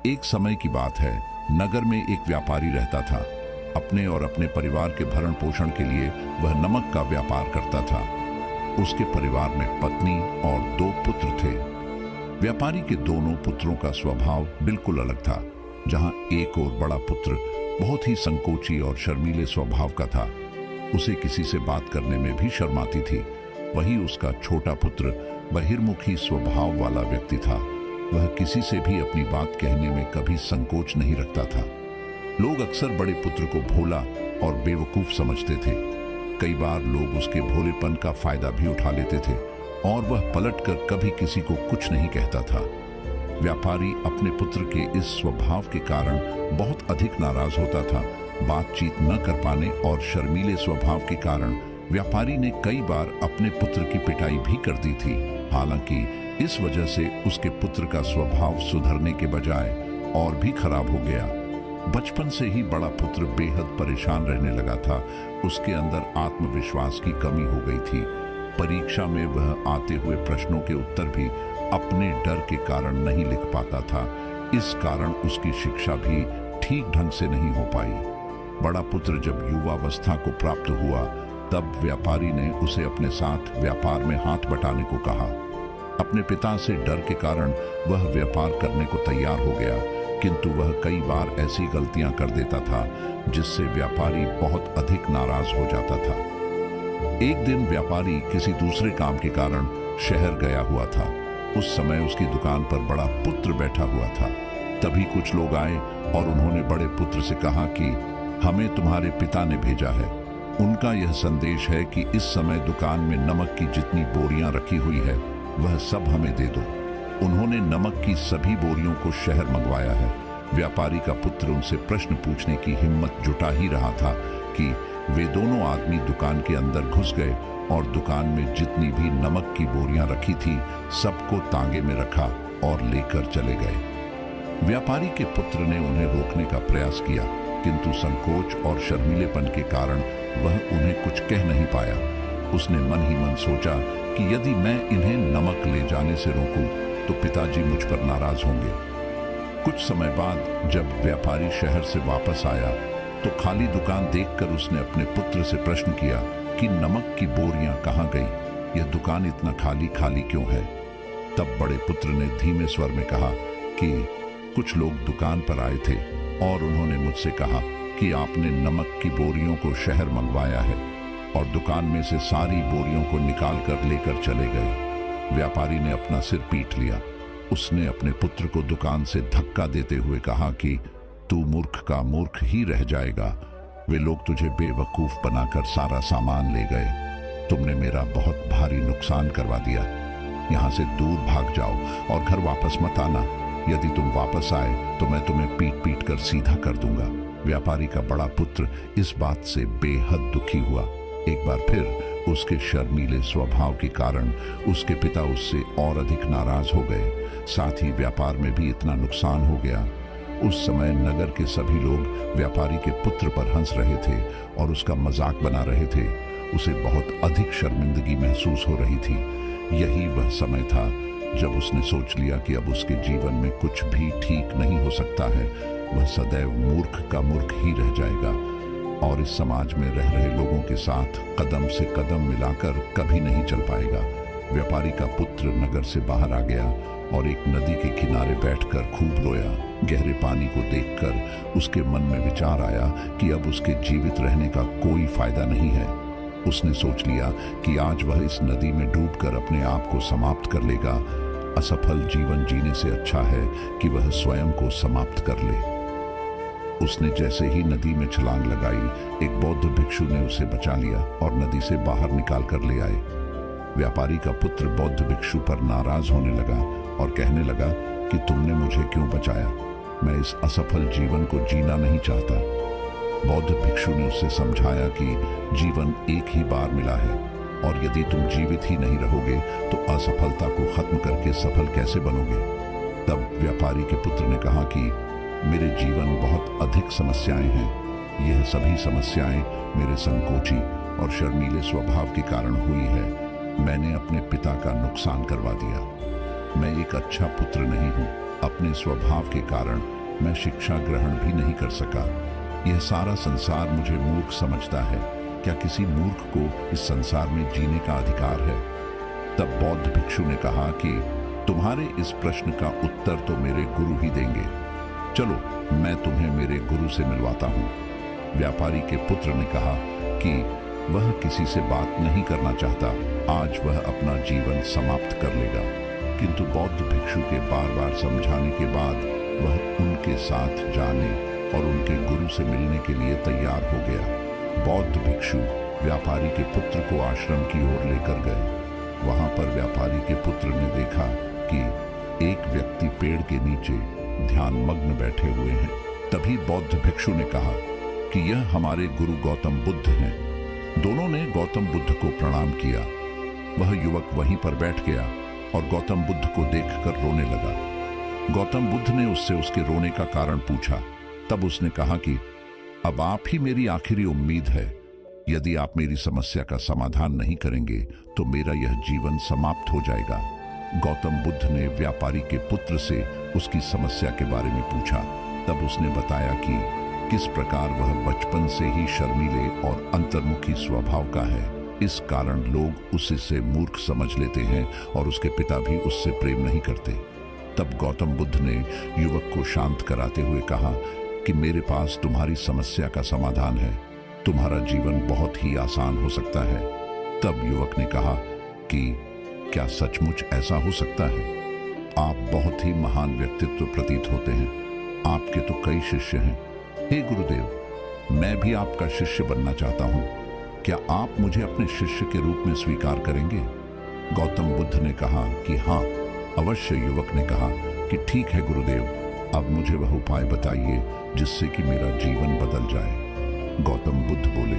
एक समय की बात है, नगर में एक व्यापारी रहता था। अपने और अपने परिवार के भरण पोषण के लिए वह नमक का व्यापार करता था। उसके परिवार में पत्नी और 2 पुत्र थे। व्यापारी के दोनों पुत्रों का स्वभाव बिल्कुल अलग था। जहां एक और बड़ा पुत्र बहुत ही संकोची और शर्मीले स्वभाव का था, उसे किसी से बात करने में भी शर्माती थी, वहीं उसका छोटा पुत्र बहिर्मुखी स्वभाव वाला व्यक्ति था। वह किसी से भी अपनी बात कहने में कभी संकोच नहीं रखता था। लोग अक्सर बड़े पुत्र को भोला और बेवकूफ समझते थे। कई बार लोग उसके भोलेपन का फायदा भी उठा लेते थे और वह पलटकर कभी किसी को कुछ नहीं कहता था। व्यापारी अपने पुत्र के इस स्वभाव के कारण बहुत अधिक नाराज होता था। बातचीत न कर पाने और शर्मीले स्वभाव के कारण व्यापारी ने कई बार अपने पुत्र की पिटाई भी कर दी थी। हालांकि इस वजह से उसके पुत्र का स्वभाव सुधरने के बजाय और भी खराब हो गया। बचपन से ही बड़ा पुत्र बेहद परेशान रहने लगा था। उसके अंदर आत्मविश्वास की कमी हो गई थी। परीक्षा में वह आते हुए प्रश्नों के उत्तर भी अपने डर के कारण नहीं लिख पाता था। इस कारण उसकी शिक्षा भी ठीक ढंग से नहीं हो पाई। बड़ा पुत्र जब युवावस्था को प्राप्त हुआ, तब व्यापारी ने उसे अपने साथ व्यापार में हाथ बटाने को कहा। अपने पिता से डर के कारण वह व्यापार करने को तैयार हो गया, किंतु वह कई बार ऐसी गलतियां कर देता था जिससे व्यापारी बहुत अधिक नाराज हो जाता था। एक दिन व्यापारी किसी दूसरे काम के कारण शहर गया हुआ था। उस समय उसकी दुकान पर बड़ा पुत्र बैठा हुआ था। तभी कुछ लोग आए और उन्होंने बड़े पुत्र से कहा कि हमें तुम्हारे पिता ने भेजा है। उनका यह संदेश है कि इस समय दुकान में नमक की जितनी बोरियां रखी हुई है वह सब हमें दे दो। उन्होंने नमक की सभी बोरियों को शहर मंगवाया है। व्यापारी का पुत्र उनसे प्रश्न पूछने की हिम्मत जुटा ही रहा था कि वे दोनों आदमी दुकान के अंदर घुस गए और दुकान में जितनी भी नमक की बोरियां रखी थी सबको तांगे में रखा और लेकर चले गए। व्यापारी के पुत्र ने उन्हें रोकने का प्रयास किया, किंतु संकोच और शर्मीलेपन के कारण वह उन्हें कुछ कह नहीं पाया। उसने मन ही मन सोचा कि यदि मैं इन्हें नमक ले जाने से रोकूं तो पिताजी मुझ पर नाराज होंगे। कुछ समय बाद जब व्यापारी शहर से वापस आया तो खाली दुकान देखकर उसने अपने पुत्र से प्रश्न किया कि नमक की बोरियां कहां गई? यह दुकान इतना खाली खाली क्यों है? तब बड़े पुत्र ने धीमे स्वर में कहा कि कुछ लोग दुकान पर आए थे और उन्होंने मुझसे कहा कि आपने नमक की बोरियों को शहर मंगवाया है, और दुकान में से सारी बोरियों को निकाल कर लेकर चले गए। व्यापारी ने अपना सिर पीट लिया। उसने अपने पुत्र को दुकान से धक्का देते हुए कहा कि तू मूर्ख का मूर्ख ही रह जाएगा। वे लोग तुझे बेवकूफ बनाकर सारा सामान ले गए। तुमने मेरा बहुत भारी नुकसान करवा दिया। यहाँ से दूर भाग जाओ और घर वापस मत आना। यदि तुम वापस आए तो मैं तुम्हें पीट पीट कर सीधा कर दूंगा। व्यापारी का बड़ा पुत्र इस बात से बेहद दुखी हुआ। एक बार फिर उसके शर्मीले स्वभाव के कारण उसके पिता उससे और अधिक नाराज हो गए। साथ ही व्यापार में भी इतना नुकसान हो गया। उस समय नगर के सभी लोग व्यापारी के पुत्र पर हंस रहे थे और उसका मजाक बना रहे थे। उसे बहुत अधिक शर्मिंदगी महसूस हो रही थी। यही वह समय था जब उसने सोच लिया कि अब उसके जीवन में कुछ भी ठीक नहीं हो सकता है। वह सदैव मूर्ख का मूर्ख ही रह जाएगा और इस समाज में रह रहे लोगों के साथ कदम से कदम मिलाकर कभी नहीं चल पाएगा। व्यापारी का पुत्र नगर से बाहर आ गया और एक नदी के किनारे बैठकर खूब रोया। गहरे पानी को देखकर उसके मन में विचार आया कि अब उसके जीवित रहने का कोई फायदा नहीं है। उसने सोच लिया कि आज वह इस नदी में डूबकर अपने आप को समाप्त कर लेगा। असफल जीवन जीने से अच्छा है कि वह स्वयं को समाप्त कर ले। उसने जैसे ही नदी में छलांग लगाई, एक बौद्ध भिक्षु ने उसे बचा लिया और नदी से बाहर निकाल कर ले आए। व्यापारी का पुत्र बौद्ध भिक्षु पर नाराज होने लगा और कहने लगा कि तुमने मुझे क्यों बचाया? मैं इस असफल जीवन को जीना नहीं चाहता। बौद्ध भिक्षु ने उससे समझाया कि जीवन एक ही बार मिला है और यदि तुम जीवित ही नहीं रहोगे तो असफलता को खत्म करके सफल कैसे बनोगे? तब व्यापारी के पुत्र ने कहा कि मेरे जीवन बहुत अधिक समस्याएं हैं। यह सभी समस्याएं मेरे संकोची और शर्मीले स्वभाव के कारण हुई है। मैंने अपने पिता का नुकसान करवा दिया। मैं एक अच्छा पुत्र नहीं हूँ। अपने स्वभाव के कारण मैं शिक्षा ग्रहण भी नहीं कर सका। यह सारा संसार मुझे मूर्ख समझता है। क्या किसी मूर्ख को इस संसार में जीने का अधिकार है? तब बौद्ध भिक्षु ने कहा कि तुम्हारे इस प्रश्न का उत्तर तो मेरे गुरु ही देंगे। चलो, मैं तुम्हें मेरे गुरु से मिलवाता हूँ। व्यापारी के पुत्र ने कहा कि वह किसी से बात नहीं करना चाहता, आज वह अपना जीवन समाप्त कर लेगा। किंतु बौद्ध भिक्षु के बार बार समझाने के बाद वह उनके साथ जाने और उनके गुरु से मिलने के लिए तैयार हो गया। बौद्ध भिक्षु व्यापारी के पुत्र को आश्रम की ओर लेकर गए। वहां पर व्यापारी के पुत्र ने देखा कि एक व्यक्ति पेड़ के नीचे ध्यान मग्न बैठे हुए हैं। तभी बौद्ध भिक्षु ने कहा कि यह हमारे गुरु गौतम बुद्ध हैं। दोनों ने गौतम बुद्ध को प्रणाम किया। वह युवक वहीं पर बैठ गया और गौतम बुद्ध को देखकर रोने लगा। गौतम बुद्ध ने उससे उसके रोने का कारण पूछा। तब उसने कहा कि अब आप ही मेरी आखिरी उम्मीद है। यदि आप मेरी समस्या का समाधान नहीं करेंगे तो मेरा यह जीवन समाप्त हो जाएगा। गौतम बुद्ध ने व्यापारी के पुत्र से उसकी समस्या के बारे में पूछा। तब उसने बताया कि किस प्रकार वह बचपन से ही शर्मीले और अंतर्मुखी स्वभाव का है। इस कारण लोग उसे मूर्ख समझ लेते हैं और उसके पिता भी उससे प्रेम नहीं करते। तब गौतम बुद्ध ने युवक को शांत कराते हुए कहा कि मेरे पास तुम्हारी समस्या का समाधान है। तुम्हारा जीवन बहुत ही आसान हो सकता है। तब युवक ने कहा कि क्या सचमुच ऐसा हो सकता है? आप बहुत ही महान व्यक्तित्व प्रतीत होते हैं। आपके तो कई शिष्य हैं। हे गुरुदेव, मैं भी आपका शिष्य बनना चाहता हूँ। क्या आप मुझे अपने शिष्य के रूप में स्वीकार करेंगे? गौतम बुद्ध ने कहा कि हाँ, अवश्य। युवक ने कहा कि ठीक है गुरुदेव, अब मुझे वह उपाय बताइए जिससे कि मेरा जीवन बदल जाए। गौतम बुद्ध बोले,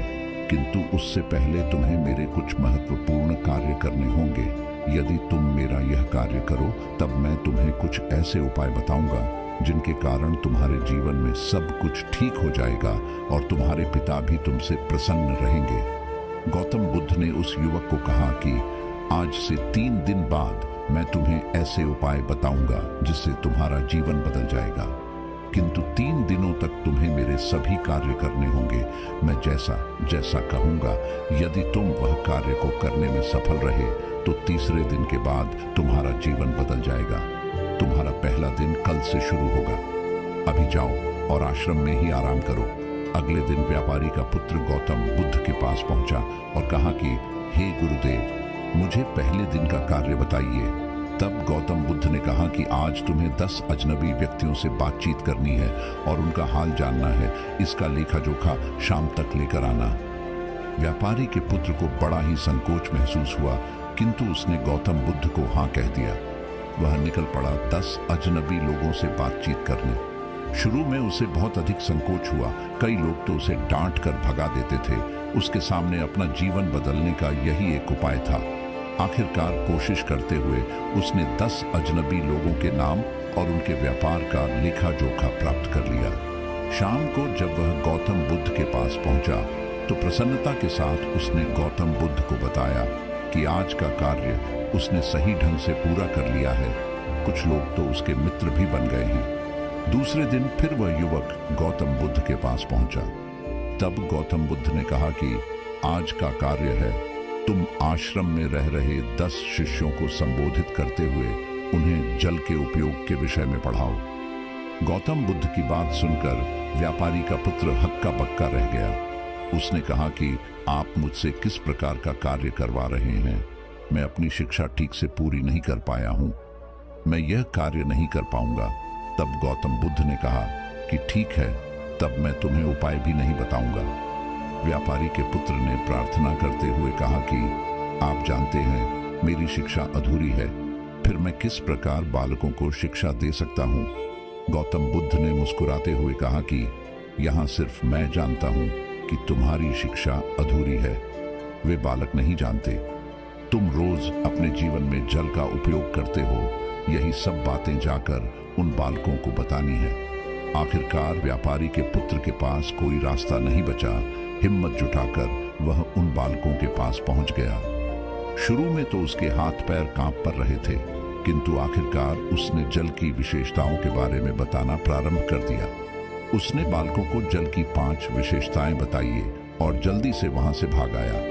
किंतु उससे पहले तुम्हें मेरे कुछ महत्वपूर्ण कार्य करने होंगे। यदि तुम मेरा यह कार्य करो तब मैं तुम्हें कुछ ऐसे उपाय बताऊंगा जिनके कारण तुम्हारे जीवन में सब कुछ ठीक हो जाएगा और तुम्हारे पिता भी तुमसे प्रसन्न रहेंगे। गौतम बुद्ध ने उस युवक को कहा कि आज से 3 दिन बाद मैं तुम्हें ऐसे उपाय बताऊंगा जिससे तुम्हारा जीवन बदल जाएगा। किंतु 3 दिनों तक तुम्हें मेरे सभी कार्य करने होंगे। मैं जैसा जैसा कहूंगा, यदि तुम वह कार्य को करने में सफल रहे तो तीसरे दिन के बाद तुम्हारा जीवन बदल जाएगा। तुम्हारा पहला दिन कल से शुरू होगा। अभी जाओ और आश्रम में ही आराम करो। अगले दिन व्यापारी का पुत्र गौतम बुद्ध के पास पहुंचा और कहा कि हे गुरुदेव, मुझे पहले दिन का कार्य बताइए। तब गौतम बुद्ध ने कहा कि आज तुम्हें 10 अजनबी व्यक्तियों से बातचीत करनी है और उनका हाल जानना है। इसका लेखा जोखा शाम तक लेकर आना। व्यापारी के पुत्र को बड़ा ही संकोच महसूस हुआ, किंतु उसने गौतम बुद्ध को हाँ कह दिया। वह निकल पड़ा 10 अजनबी लोगों से बातचीत करने। शुरू में उसे बहुत अधिक संकोच हुआ। कई लोग तो उसे डांट कर भगा देते थे। उसके सामने अपना जीवन बदलने का यही एक उपाय था। आखिरकार कोशिश करते हुए उसने 10 अजनबी लोगों के नाम और उनके व्यापार का लेखा जोखा प्राप्त कर लिया। शाम को जब वह गौतम बुद्ध के पास पहुंचा तो प्रसन्नता के साथ उसने गौतम बुद्ध को बताया कि आज का कार्य उसने सही ढंग से पूरा कर लिया है। कुछ लोग तो उसके मित्र भी बन गए हैं। दूसरे दिन फिर वह युवक गौतम बुद्ध के पास पहुंचा। तब गौतम बुद्ध ने कहा कि आज का कार्य है, तुम आश्रम में रह रहे 10 शिष्यों को संबोधित करते हुए उन्हें जल के उपयोग के विषय में पढ़ाओ। गौतम बुद्ध की बात सुनकर व्यापारी का पुत्र हक्का बक्का रह गया। उसने कहा कि आप मुझसे किस प्रकार का कार्य करवा रहे हैं? मैं अपनी शिक्षा ठीक से पूरी नहीं कर पाया हूं। मैं यह कार्य नहीं कर पाऊंगा। तब गौतम बुद्ध ने कहा कि ठीक है, तब मैं तुम्हें उपाय भी नहीं बताऊंगा। व्यापारी के पुत्र ने प्रार्थना करते हुए कहा कि आप जानते हैं मेरी शिक्षा अधूरी है, फिर मैं किस प्रकार बालकों को शिक्षा दे सकता हूँ? गौतम बुद्ध ने मुस्कुराते हुए कहा कि यहाँ सिर्फ मैं जानता हूँ कि तुम्हारी शिक्षा अधूरी है, वे बालक नहीं जानते। तुम रोज अपने जीवन में जल का उपयोग करते हो, यही सब बातें जाकर उन बालकों को बतानी है। आखिरकार व्यापारी के पुत्र के पास कोई रास्ता नहीं बचा। हिम्मत जुटाकर वह उन बालकों के पास पहुंच गया। शुरू में तो उसके हाथ पैर कांप पर रहे थे, किंतु आखिरकार उसने जल की विशेषताओं के बारे में बताना प्रारंभ कर दिया। उसने बालकों को जल की 5 विशेषताएं बताई और जल्दी से वहां से भाग आया।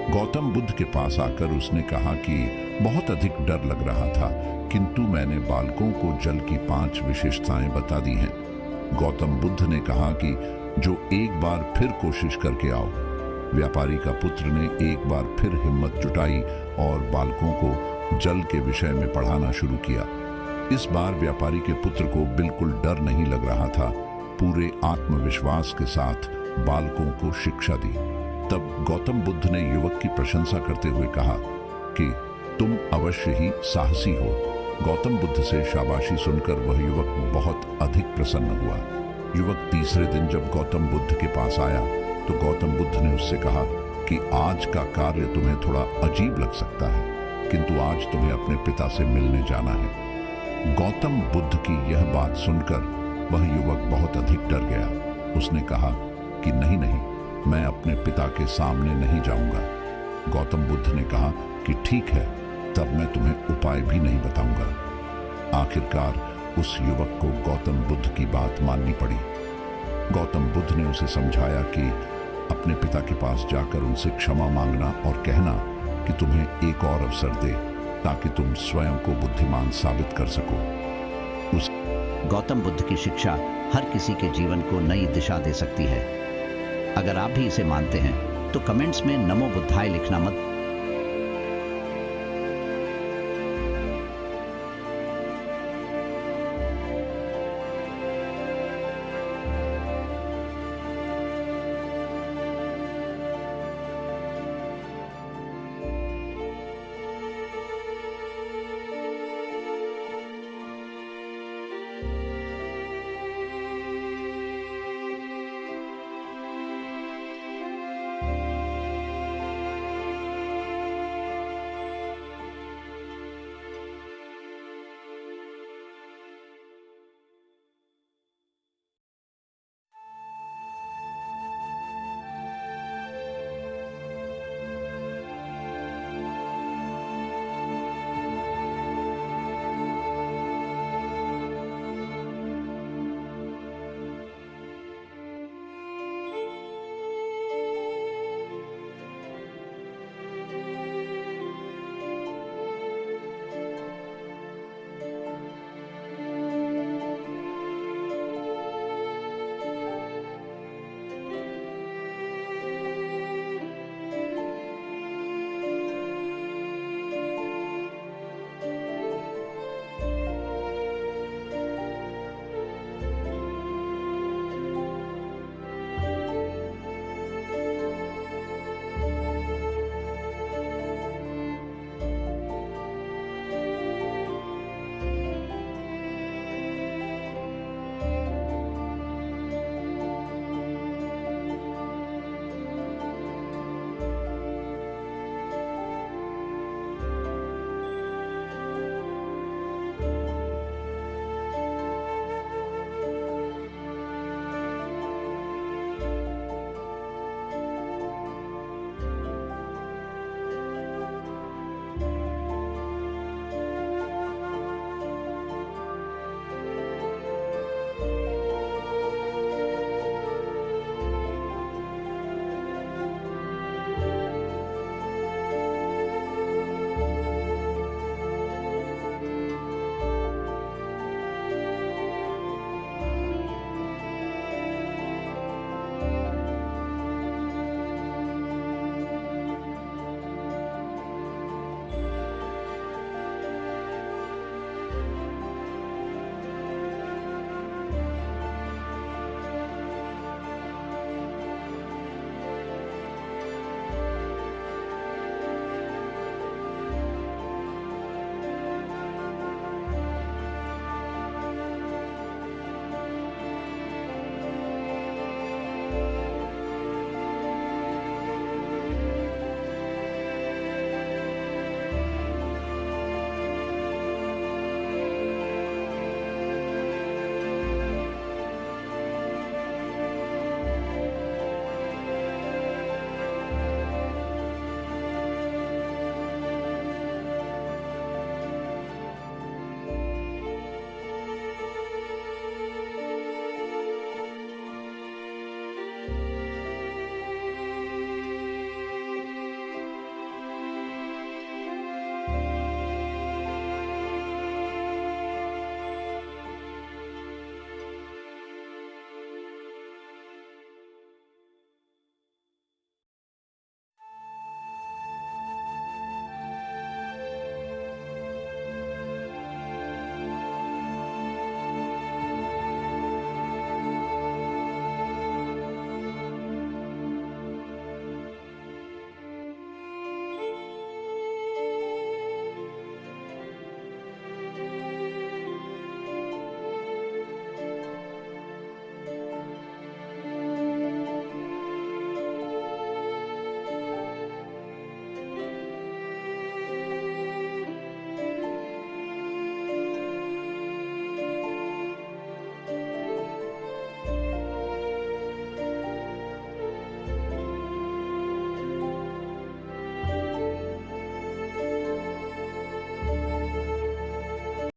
गौतम बुद्ध के पास आकर उसने कहा कि बहुत अधिक डर लग रहा था, किंतु मैंने बालकों को जल की 5 विशेषताएं बता दी हैं। गौतम बुद्ध ने कहा कि जो एक बार फिर कोशिश करके आओ। व्यापारी का पुत्र ने एक बार फिर हिम्मत जुटाई और बालकों को जल के विषय में पढ़ाना शुरू किया। इस बार व्यापारी के पुत्र को बिल्कुल डर नहीं लग रहा था, पूरे आत्मविश्वास के साथ बालकों को शिक्षा दी। तब गौतम बुद्ध ने युवक की प्रशंसा करते हुए कहा कि तुम अवश्य ही साहसी हो। गौतम बुद्ध से शाबाशी सुनकर वह युवक बहुत अधिक प्रसन्न हुआ। युवक तीसरे दिन जब गौतम बुद्ध के पास आया तो गौतम बुद्ध ने उससे कहा कि आज का कार्य तुम्हें थोड़ा अजीब लग सकता है, किंतु आज तुम्हें अपने पिता से मिलने जाना है। गौतम बुद्ध की यह बात सुनकर वह युवक बहुत अधिक डर गया। उसने कहा कि नहीं नहीं, मैं अपने पिता के सामने नहीं जाऊंगा। गौतम बुद्ध ने कहा कि ठीक है, तब मैं तुम्हें उपाय भी नहीं बताऊंगा। आखिरकार उस युवक को गौतम बुद्ध की बात माननी पड़ी। गौतम बुद्ध ने उसे समझाया कि अपने पिता के पास जाकर उनसे क्षमा मांगना और कहना कि तुम्हें एक और अवसर दे ताकि तुम स्वयं को बुद्धिमान साबित कर सको। गौतम बुद्ध की शिक्षा हर किसी के जीवन को नई दिशा दे सकती है। अगर आप भी इसे मानते हैं तो कमेंट्स में नमो बुद्धाय लिखना मत